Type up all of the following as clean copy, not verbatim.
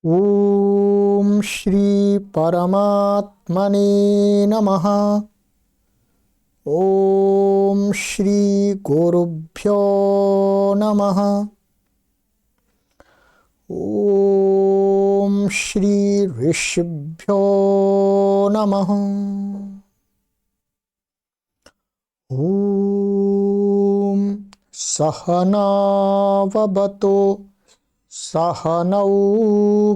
ओम श्री परमात्मने नमः। ओम श्री गुरुभ्यो नमः। ओम श्री ऋषिभ्यो नमः। ओम सहनाववतु सहनौ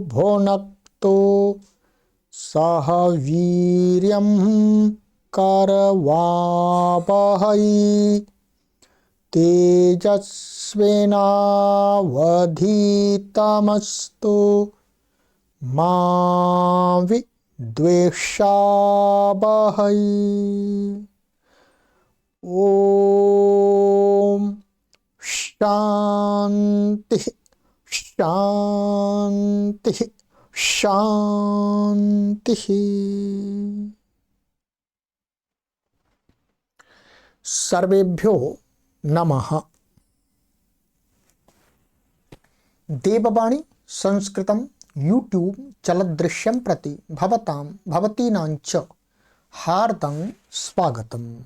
भुनक्तु सह वीर्यं करवावहै तेजस्विनावधीतमस्तु मा विद्वेषावहै। ओम शांति शांति शांति। सर्वेभ्यो नमः। देववाणी संस्कृतं यूट्यूब चलदृश्यं प्रति भवतां भवतीनां च हार्दं स्वागतम्।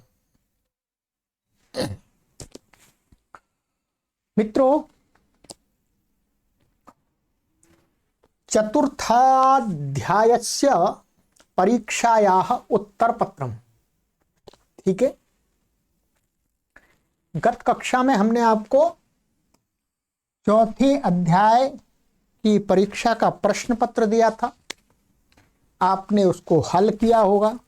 मित्रों, चतुर्थाध्यायस्य परीक्षायाः उत्तरपत्रम्। ठीक है, गत कक्षा में हमने आपको चौथे अध्याय की परीक्षा का प्रश्न पत्र दिया था। आपने उसको हल किया होगा।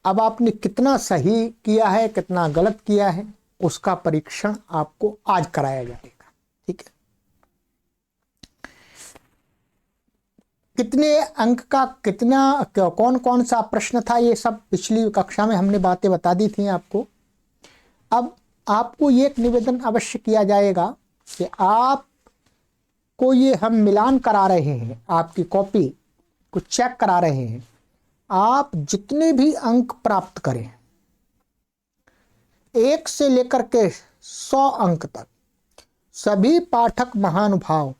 अब आपने कितना सही किया है, कितना गलत किया है, उसका परीक्षण आपको आज कराया जाएगा। ठीक है, कितने अंक का कितना कौन कौन सा प्रश्न था, ये सब पिछली कक्षा में हमने बातें बता दी थी आपको। अब आपको ये एक निवेदन अवश्य किया जाएगा कि आपको ये हम मिलान करा रहे हैं, आपकी कॉपी को चेक करा रहे हैं। आप जितने भी अंक प्राप्त करें, 1 से लेकर के 100 अंक तक, सभी पाठक महानुभाव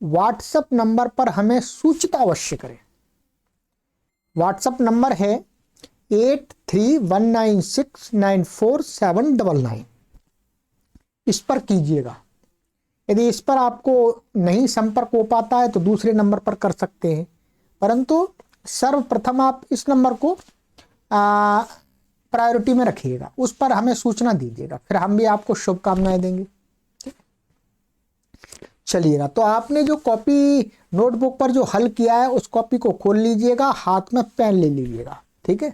व्हाट्सएप नंबर पर हमें सूचित अवश्य करें। व्हाट्सएप नंबर है 8319694799। इस पर कीजिएगा। यदि इस पर आपको नहीं संपर्क हो पाता है तो दूसरे नंबर पर कर सकते हैं, परंतु सर्वप्रथम आप इस नंबर को प्रायोरिटी में रखिएगा, उस पर हमें सूचना दीजिएगा, फिर हम भी आपको शुभकामनाएं देंगे। चलिएगा, तो आपने जो कॉपी नोटबुक पर जो हल किया है उस कॉपी को खोल लीजिएगा, हाथ में पेन ले लीजिएगा। ठीक है,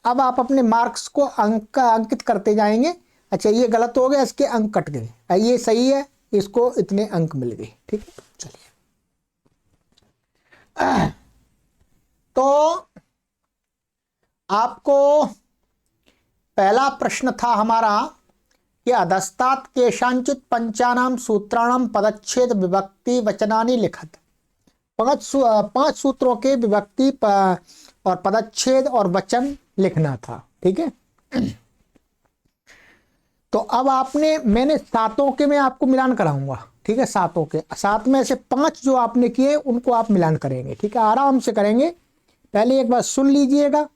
अब आप अपने मार्क्स को अंकित करते जाएंगे। अच्छा, ये गलत हो गया, इसके अंक कट गए, ये सही है, इसको इतने अंक मिल गए। ठीक है, चलिए। तो आपको पहला प्रश्न था हमारा कि अधस्तात् केषांचित् पंचानां सूत्राणां पदच्छेद विभक्ति वचनानि लिखत। 5 सूत्रों के विभक्ति और पदच्छेद और वचन लिखना था। ठीक है, तो अब मैंने 7 के में आपको मिलान कराऊंगा। ठीक है, 7 में से 5 जो आपने किए उनको आप मिलान करेंगे। ठीक है, आराम से करेंगे। पहले एक बार सुन लीजिएगा,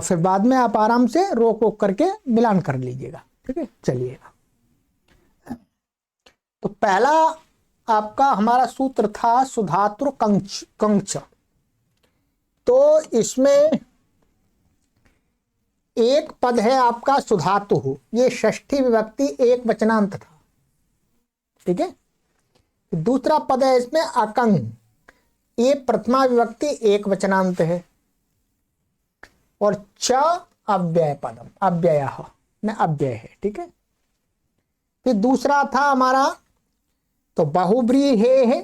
फिर बाद में आप आराम से रोक रोक करके मिलान कर लीजिएगा। ठीक है, चलिएगा। तो पहला आपका हमारा सूत्र था सुधातु कंच। तो इसमें एक पद है आपका सुधातु, ये षष्ठी विभक्ति एक वचनांत था। ठीक है, दूसरा पद है इसमें अकंग, ये प्रथमा विभक्ति एक वचनांत है। और च अव्यय पदम, अव्ययः न अव्यय है। ठीक है, फिर दूसरा था हमारा तो बहुव्रीहि है,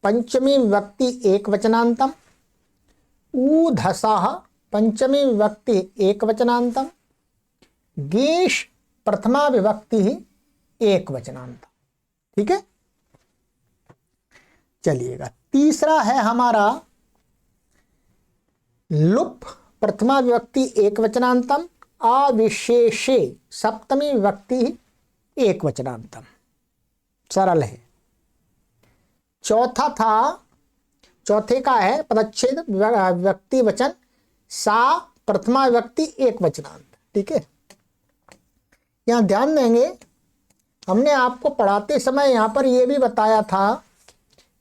पंचमी विभक्ति एक वचनांतम। ऊधसः पंचमी विभक्ति एक वचनांतम। गीष प्रथमा विभक्ति एक वचनांतम। ठीक है, चलिएगा। तीसरा है हमारा लुप प्रथमा विभक्ति एक वचनांतम। अविशेषे सप्तमी विभक्ति एक वचनांतम। सरल है। चौथा था, चौथे का है पदच्छेद व्यक्ति वचन सा प्रथमा व्यक्ति एक वचनांत। ठीक है, यहां ध्यान देंगे, हमने आपको पढ़ाते समय यहां पर यह भी बताया था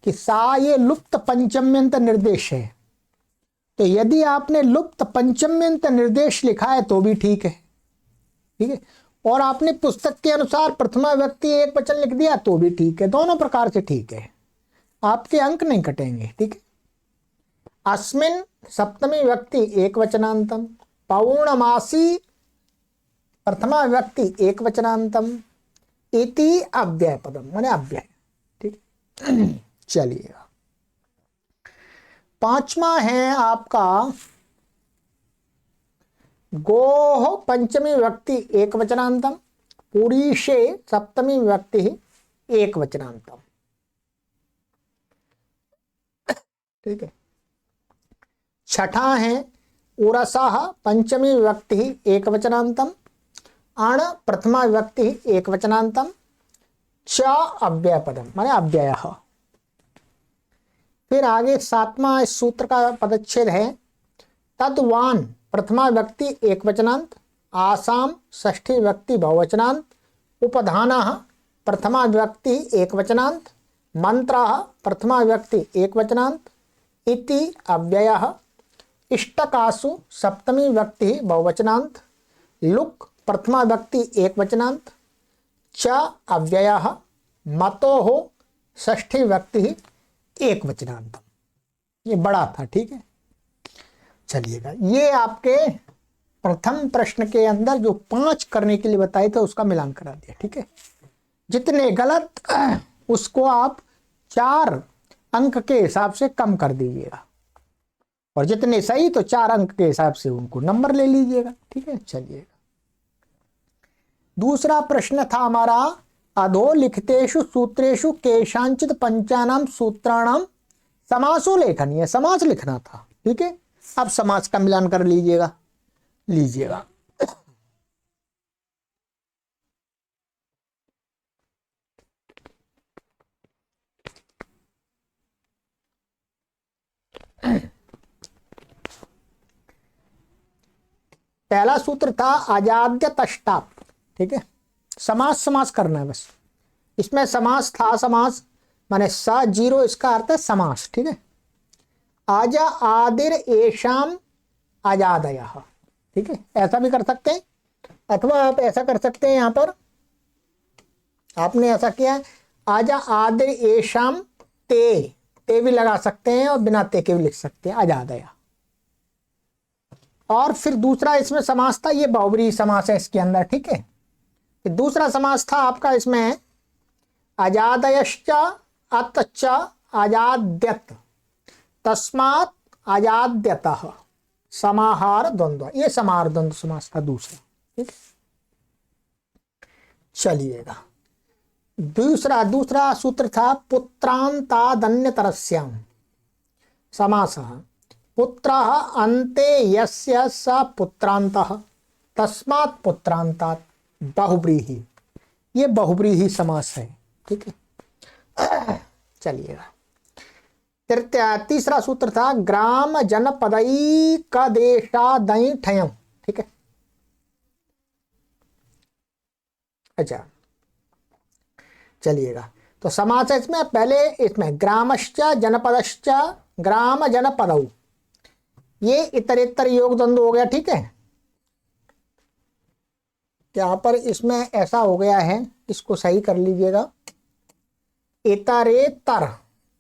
कि सा ये लुप्त पंचम्यंत निर्देश है। तो यदि आपने लुप्त पंचम्यंत निर्देश लिखा है तो भी ठीक है। ठीक है, और आपने पुस्तक के अनुसार प्रथमा व्यक्ति एक वचन लिख दिया तो भी ठीक है, दोनों प्रकार से ठीक है, आपके अंक नहीं कटेंगे। ठीक है, अस्मिन सप्तमी व्यक्ति एक वचनांतम, पौर्णमासी प्रथमा व्यक्ति एक वचनांतम, इति अव्यय पदम माने अव्यय। ठीक, चलिएगा, पांचवा है आपका गोह पंचमी व्यक्ति एक वचनांतम, पुरीशे सप्तमी व्यक्ति एक वचनांतम। ठीक है, छठा है उरसः पंचमी व्यक्ति एक वचनांतम, अण प्रथमा व्यक्ति एक वचनांतम, च अव्यय पदम माने अव्यय। फिर आगे सातवां इस सूत्र का पदच्छेद है तद्वान प्रथमा व्यक्ति एक वचनांत, आसाम षष्ठी व्यक्ति बहुवचनांत, उपधानः प्रथमा व्यक्ति एक वचनांत, मंत्रः प्रथमा व्यक्ति एक वचनांत, इति अव्ययः, इष्टकासु सप्तमी व्यक्ति बहुवचनांत, लुक प्रथमा व्यक्ति एक वचनांत, च अव्ययः, मतोः षष्ठी व्यक्ति एक वचनांत। ये बड़ा था। ठीक है, चलिएगा, ये आपके प्रथम प्रश्न के अंदर जो 5 करने के लिए बताए थे उसका मिलान करा दिया। ठीक है, जितने गलत उसको आप 4 अंक के हिसाब से कम कर दीजिएगा, और जितने सही तो 4 अंक के हिसाब से उनको नंबर ले लीजिएगा। ठीक है, चलिएगा, दूसरा प्रश्न था हमारा अधोलिखितेषु सूत्रेषु केषांचित पंचानाम सूत्राणाम समासो लेखनीय, समास लिखना था। ठीक है, अब समास का मिलान कर लीजिएगा। पहला सूत्र था अजाद्य तष्टाप। ठीक है, समास करना है बस, इसमें समास था, समास माने स जीरो, इसका अर्थ है समास। ठीक है, आजा आदिर एशाम अजादयः। ठीक है, ऐसा भी कर सकते हैं, अथवा आप ऐसा कर सकते हैं, यहां पर आपने ऐसा किया आजा आदिर एशाम ते भी लगा सकते हैं, और बिना ते के भी लिख सकते हैं अजादया। और फिर दूसरा इसमें समास था, ये बहुब्रीहि समास है इसके अंदर। ठीक है, दूसरा समास था आपका इसमें अजादयश्च अतच अजाद्यत तस्मात् अजाद्यतः समाहार द्वंद्व, ये समाहार द्वंद्व समास था दूसरा। ठीक, चलिएगा, दूसरा सूत्र था पुत्रांतादन्यतरस्याम समासः, पुत्रः अन्ते यस्य स पुत्रांतः तस्मात् पुत्रांतात् बहुब्रीहि, ये बहुब्रीहि समास है। ठीक है, चलिएगा, तीसरा सूत्र था ग्राम जनपदैकदेशादैठयम्। ठीक है, अच्छा, चलिएगा, तो समास है इसमें पहले, इसमें ग्रामश्च जनपदश्च ग्राम जनपदौ, ये इतरेतर योग द्वंद्व हो गया। ठीक है, यहाँ पर इसमें ऐसा हो गया है, इसको सही कर लीजिएगा, इतरेतर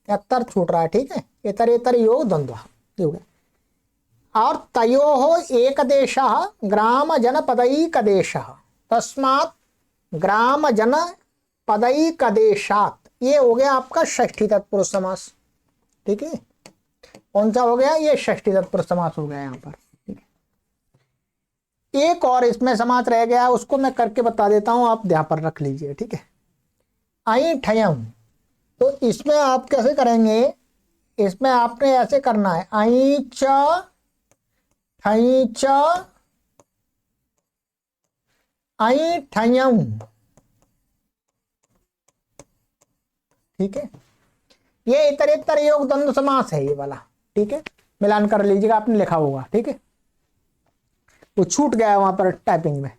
या तर छूट रहा है। ठीक है, इतरेतर योग द्वंद्व हो गया, और तयोः एकदेशः ग्राम जनपदैकदेशः तस्मात् ग्राम जनपदैकदेशात्, ये हो गया आपका षष्ठी तत्पुरुष समास। ठीक है, कौन सा हो गया, ये षष्ठी तत्पुरुष समास हो गया यहाँ पर। ठीक है, एक और इसमें समास रह गया, उसको मैं करके बता देता हूं, आप ध्यान पर रख लीजिए। ठीक है, ऐठयम्, तो इसमें आप कैसे करेंगे, इसमें आपने ऐसे करना है ऐच ठैच ऐठयम्। ठीक है, ये इतरेतर योग द्वंद्व समास है ये वाला, ठीक है, मिलान कर लीजिएगा, आपने लिखा होगा, ठीक है, वो छूट गया वहां पर टाइपिंग में।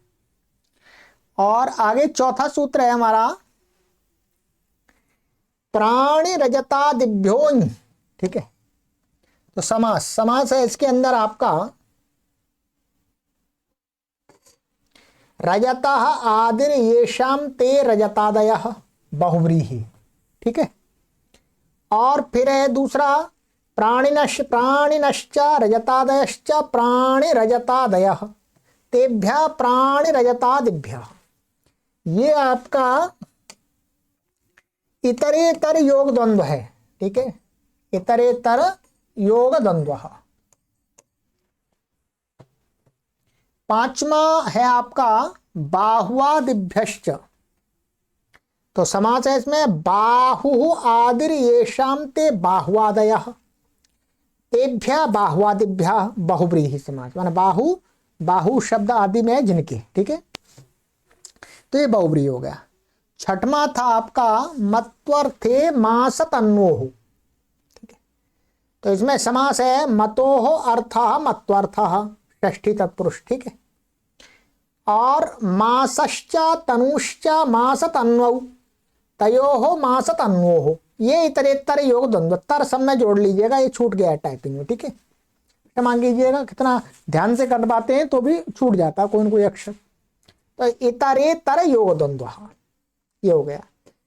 और आगे चौथा सूत्र है हमारा प्राणी रजतादिभ्यों, ठीक है। तो समास, समास है इसके अंदर आपका रजता आदिर येषाम ते रजतादयः बहुव्रीहि, ठीक है। और फिर है दूसरा प्राणिनश्च रजतादयश्च प्राणि रजतादयः तेभ्यः प्राणि रजतादिभ्यः। ये आपका इतरेतर योग द्वंद्व है, ठीक है, इतरेतर योग द्वंद्व। पांचवा है आपका बाहुआदिभ्यश्च। तो समास है इसमें बाहु आदिर येषाम ते बाहुआदयः तेभ्यः बाहुआदिभ्यः बहुव्रीहि समास, माना बाहु, बाहु शब्द आदि में है जिनके, ठीक है, तो ये बहुव्रीहि हो गया। छठवां था आपका मत्वर्थे मास तन्वोः, ठीक है। तो इसमें समास है मतोः अर्थः मत्वर्थः षष्ठी तत्पुरुष, ठीक है। और मासश्च तनुश्च मास तन्वौ तयोः मास तन्वोः, ये इतरेतर योग द्वंद्व, तर सब में जोड़ लीजिएगा, ये छूट गया है टाइपिंग में, ठीक है, क्षमा कीजिएगा, कितना ध्यान से कर पाते हैं तो भी छूट जाता है कोई न कोई अक्षर। तो इतरेतर योग द्वंद्व ये हो गया।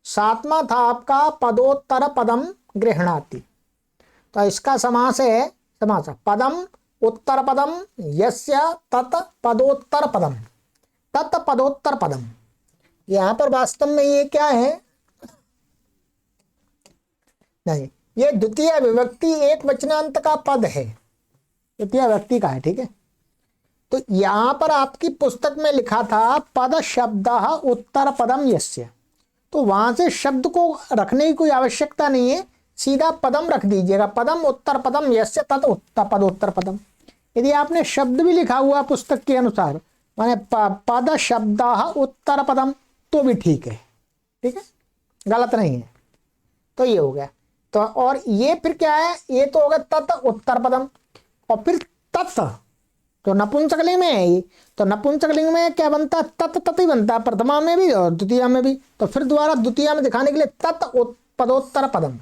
सातवां था आपका पदोत्तर पदम गृह्णाति। तो इसका समास है, समास पदम उत्तर पदम यस्य तत् पदोत्तर पदम, तत् पदोत्तर पदम। यहां पर वास्तव में ये क्या है, नहीं, ये द्वितीय विभक्ति एक वचनांत का पद है, द्वितीय व्यक्ति का है, ठीक है। तो यहां पर आपकी पुस्तक में लिखा था पद शब्द उत्तर पदम यस्य, तो वहां से शब्द को रखने की कोई आवश्यकता नहीं है, सीधा पदम रख दीजिएगा, पदम उत्तर पदम यस्य तत् पदोत्तर पदम। यदि आपने शब्द भी लिखा हुआ पुस्तक के अनुसार, माने पद शब्द उत्तर पदम, तो भी ठीक है, ठीक है, गलत नहीं है। तो ये हो गया। तो और ये फिर क्या है, ये तो होगा तत् उत्तर पदम, और फिर तत् तो नपुंसकलिंग में है ये, तो नपुंसकलिंग में क्या बनता है, तत् तत् ही बनता है, प्रथमा में भी और द्वितीय में भी। तो फिर दोबारा द्वितीय में दिखाने के लिए तत् पदोत्तर पदम,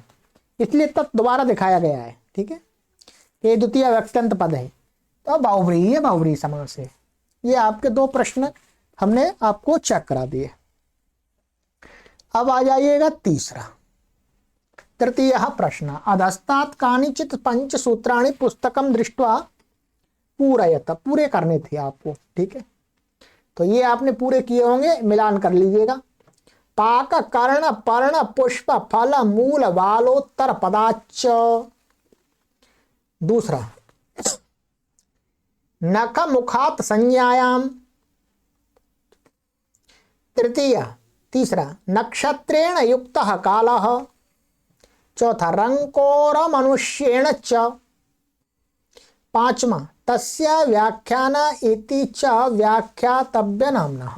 इसलिए तत् दोबारा दिखाया गया है, ठीक है, ये द्वितीय व्यक्त्यंत पद है। तो बाहुव्रीहि है, बाहुव्रीहि समास है। ये आपके दो प्रश्न हमने आपको चेक करा दिए। अब आ जाइएगा तीसरा, तृतीय प्रश्न अधस्तात् कानिचित् पंच सूत्राणि पुस्तकम दृष्ट्वा पूरयत, पूरे करने थे आपको, ठीक है। तो ये आपने पूरे किए होंगे, मिलान कर लीजिएगा। पाक कर्ण पर्ण पुष्प फल मूल बालोत्तर पदाच। दूसरा नख मुखात संज्ञायाम। तृतीय, तीसरा नक्षत्रेण युक्तः कालः। चौथा रंकोर मनुष्येण च। पांचवा तस्य व्याख्यान इति च व्याख्यातव्य नाम्नः।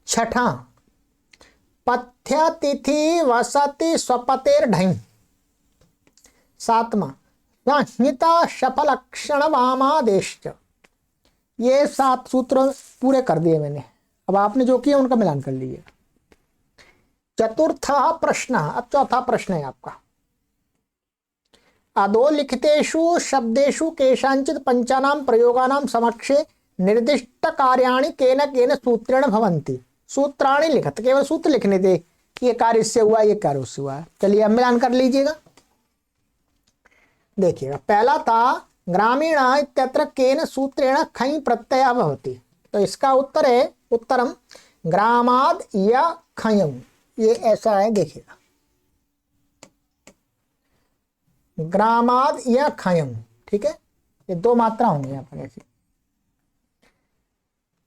छठा पथ्य तिथि वसति स्वपतेर्ढै। सातवां संहिता शफलक्षण वामादेश्च। ये 7 सूत्र पूरे कर दिए मैंने, अब आपने जो किया उनका मिलान कर लीजिए। चतुर्थ प्रश्न, अब चौथा प्रश्न है आपका, अधोलिखितेषु शब्देषु केषांचित् पंचानां प्रयोगानां समक्षे निर्दिष्ट कार्याणि केन केन सूत्रेण भवन्ति। सूत्राणि लिखत, केवल सूत्र लिखने थे, ये कार्य इससे हुआ, ये कार्य उससे हुआ। चलिए अब मिलान कर लीजिएगा। देखिएगा, पहला था ग्रामीण इत्यत्र केन सूत्रेण खञ् प्रत्यय भवति। तो इसका उत्तर है, उत्तरम ग्रामाद या खञ्, ये ऐसा है, देखिएगा ग्रामाद या खञ्, ठीक है, ये 2 मात्रा होंगी यहाँ पर ऐसी।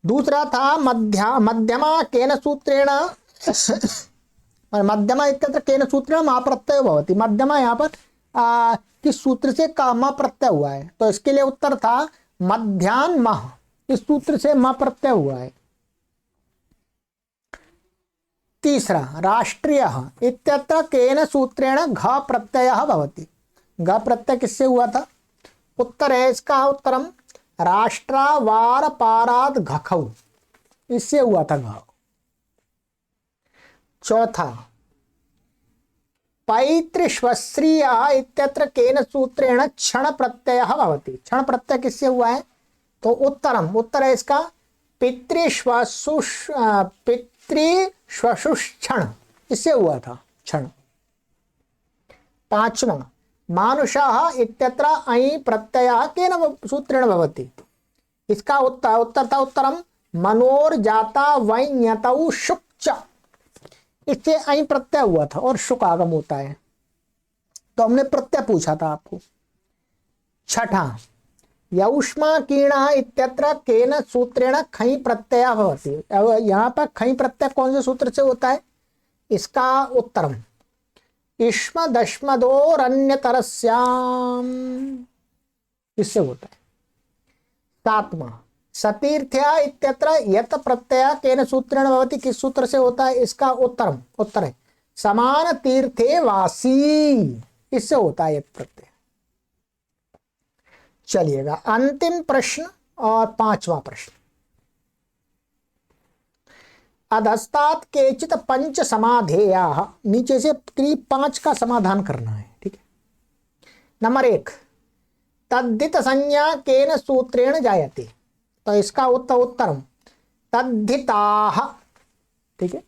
दूसरा था मध्यमा केन सूत्रेण मध्यमा इत्यत्र केन सूत्रेण मा प्रत्यय भवति। मध्यमा यहाँ पर किस सूत्र से का मा प्रत्यय हुआ है, तो इसके लिए उत्तर था मध्यान मह, इस सूत्र से मा प्रत्यय हुआ है। तीसरा राष्ट्रीयः इत्यत्र केन सूत्रेण घ प्रत्ययः भवति। घ प्रत्यय किससे हुआ था? उत्तर है इसका उत्तरम राष्ट्रावार पाराद घखौ, इससे हुआ था घ। चौथा पैतृश्वश्रिय इत्यत्र केन सूत्रेण क्षण प्रत्ययः भवति। क्षण प्रत्यय किससे हुआ है? तो उत्तरम, उत्तर है इसका पितृश्वशुष्क्षण, इससे हुआ था क्षण। पांचवा मानुषः इत्यत्र ऐ प्रत्ययः केन सूत्रेण भवति। इसका उत्तर था उत्तरम मनोर्जाता वैन्यतौ शुक च, इससे ऐ प्रत्यय हुआ था और शुक आगम होता है। तो हमने प्रत्यय पूछा था आपको। छठा यौष्माकीर्ण इत्यत्र केन सूत्रेण खई प्रत्यय भवति। यहाँ पर खई प्रत्यय कौन से सूत्र से होता है? इसका उत्तरम इष्म दश्मदोरन्यतरस्याम, इससे होता है। सातवां सतीर्थ्या इत्यत्र यत प्रत्यय केन सूत्रेण भवति, किस सूत्र से होता है? इसका उत्तर है समान तीर्थे वासी, इससे होता है यत प्रत्यय। चलिएगा अंतिम प्रश्न और पांचवा प्रश्न। अधस्तात् केचित पंच समाधेयाः, नीचे से करीब 5 का समाधान करना है। ठीक है। नंबर 1 तद्धित संज्ञा केन सूत्रेण जायते। तो इसका उत्तरम तद्धिताः। ठीक है।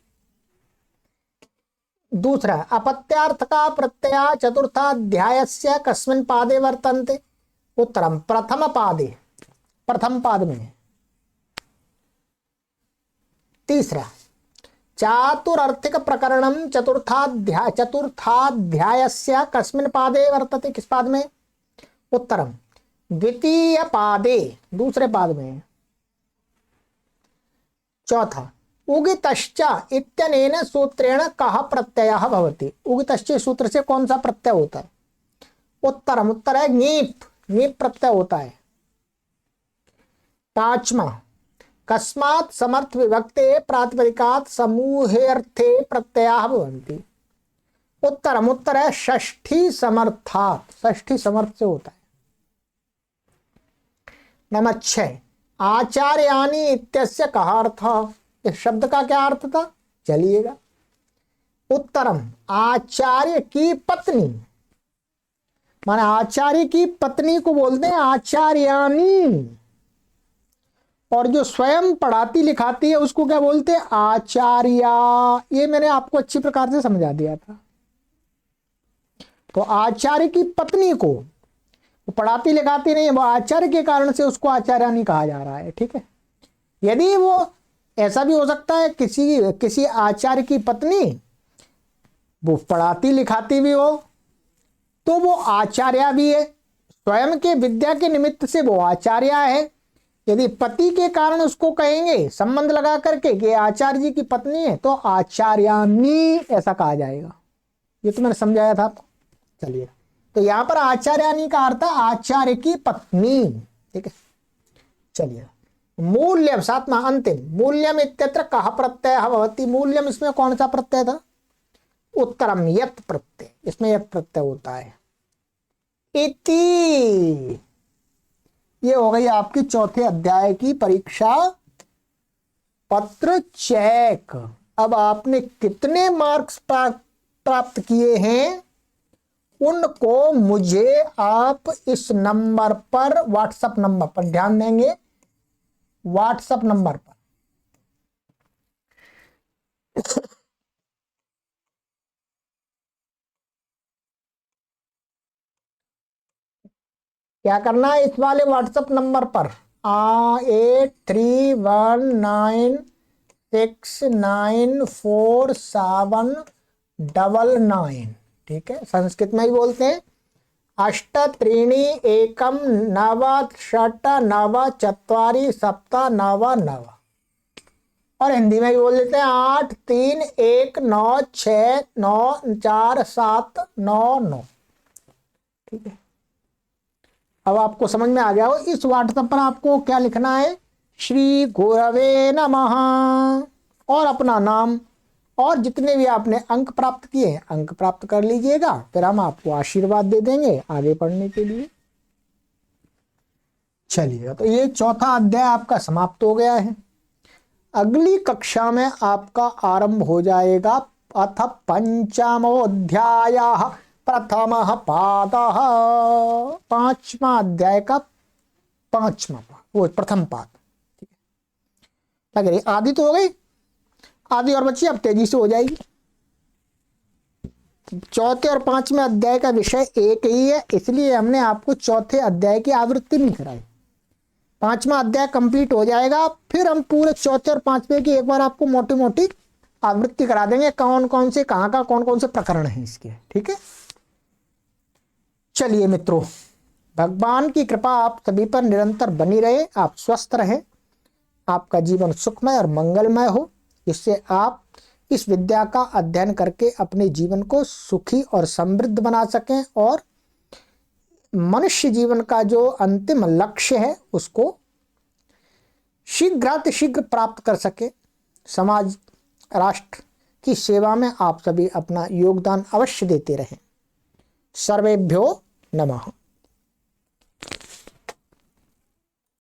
दूसरा अपत्यार्थ का प्रत्यय चतुर्थाध्यायस्य कस्मिन् पादे वर्तन्ते। उत्तरम प्रथम पादे, प्रथम पाद में। तीसरा चातुरर्थिक प्रकरणम चतुर्थाध्यायस्य कस्मिन् पादे वर्तते, किस पाद में? उत्तरम द्वितीय पादे, दूसरे पाद में। चौथा उगितश्च इत्यनेन सूत्रेण कः प्रत्ययः भवति। उगितश्च सूत्र से कौन सा प्रत्यय होता है? उत्तर है ङीप, ङीप प्रत्यय होता है। पांचवा कस्मात् समर्थ विभक्ते प्रातिपदिकात् समूहेऽर्थे प्रत्ययाः भवन्ति। उत्तर है षष्ठी समर्थात्, षष्ठी समर्थ से होता है। नंबर 6 आचार्यानि इत्यस्य कः अर्थः। इस शब्द का क्या अर्थ था? चलिएगा उत्तरम आचार्य की पत्नी, माने आचार्य की पत्नी को बोलते हैं आचार्यानी, और जो स्वयं पढ़ाती लिखाती है उसको क्या बोलते हैं? आचार्या। ये मैंने आपको अच्छी प्रकार से समझा दिया था। तो आचार्य की पत्नी को, वो पढ़ाती लिखाती नहीं है, वो आचार्य के कारण से उसको आचार्यानी कहा जा रहा है। ठीक है। यदि वो ऐसा भी हो सकता है किसी आचार्य की पत्नी वो पढ़ाती लिखाती भी हो तो वो आचार्या भी है, स्वयं के विद्या के निमित्त से वो आचार्या है। यदि पति के कारण उसको कहेंगे संबंध लगा करके कि आचार्य जी की पत्नी है तो आचार्यानी ऐसा कहा जाएगा। ये तो मैंने समझाया था आपको। चलिए तो यहां पर आचार्यानी का अर्थ है आचार्य की पत्नी। ठीक है। चलिए मूल्यम, सातवां अंतिम मूल्यम इत्यत्र कः प्रत्ययः भवति। मूल्यम इसमें कौन सा प्रत्यय था? उत्तरम यत् प्रत्यय, इसमें यत् प्रत्यय होता है। इति, ये हो गई आपकी चौथे अध्याय की परीक्षा पत्र चेक। अब आपने कितने मार्क्स प्राप्त किए हैं उनको मुझे आप इस नंबर पर, व्हाट्सएप नंबर पर ध्यान देंगे, व्हाट्सएप नंबर पर क्या करना है? इस वाले व्हाट्सएप नंबर पर 8319694799। ठीक है। संस्कृत में ही बोलते हैं 8319969479। और हिंदी में भी बोल देते हैं 8319694799। ठीक है। अब आपको समझ में आ गया हो। इस व्हाट्सएप पर आपको क्या लिखना है? श्री गुरवे नमः और अपना नाम और जितने भी आपने अंक प्राप्त किए हैं अंक प्राप्त कर लीजिएगा, फिर हम आपको आशीर्वाद दे देंगे आगे पढ़ने के लिए। चलिए, तो ये चौथा अध्याय आपका समाप्त हो गया है। अगली कक्षा में आपका आरंभ हो जाएगा अथ पंचमोऽध्यायः प्रथमः पादः, पांचवा अध्याय का पांचवा वो प्रथम पाद। अगर आधी तो हो गई, आधी और बच्ची अब तेजी से हो जाएगी। चौथे और पांचवें अध्याय का विषय एक ही है, इसलिए हमने आपको चौथे अध्याय की आवृत्ति नहीं कराई। पांचवा अध्याय कंप्लीट हो जाएगा, फिर हम पूरे चौथे और पांचवें की एक बार आपको मोटी मोटी आवृत्ति करा देंगे, कौन कौन से कहाँ का कौन कौन से प्रकरण है इसके। ठीक है, चलिए मित्रों, भगवान की कृपा आप सभी पर निरंतर बनी रहे, आप स्वस्थ रहें, आपका जीवन सुखमय और मंगलमय हो, जिससे आप इस विद्या का अध्ययन करके अपने जीवन को सुखी और समृद्ध बना सकें और मनुष्य जीवन का जो अंतिम लक्ष्य है उसको शीघ्र प्राप्त कर सके। समाज राष्ट्र की सेवा में आप सभी अपना योगदान अवश्य देते रहें। सर्वेभ्यो नमः।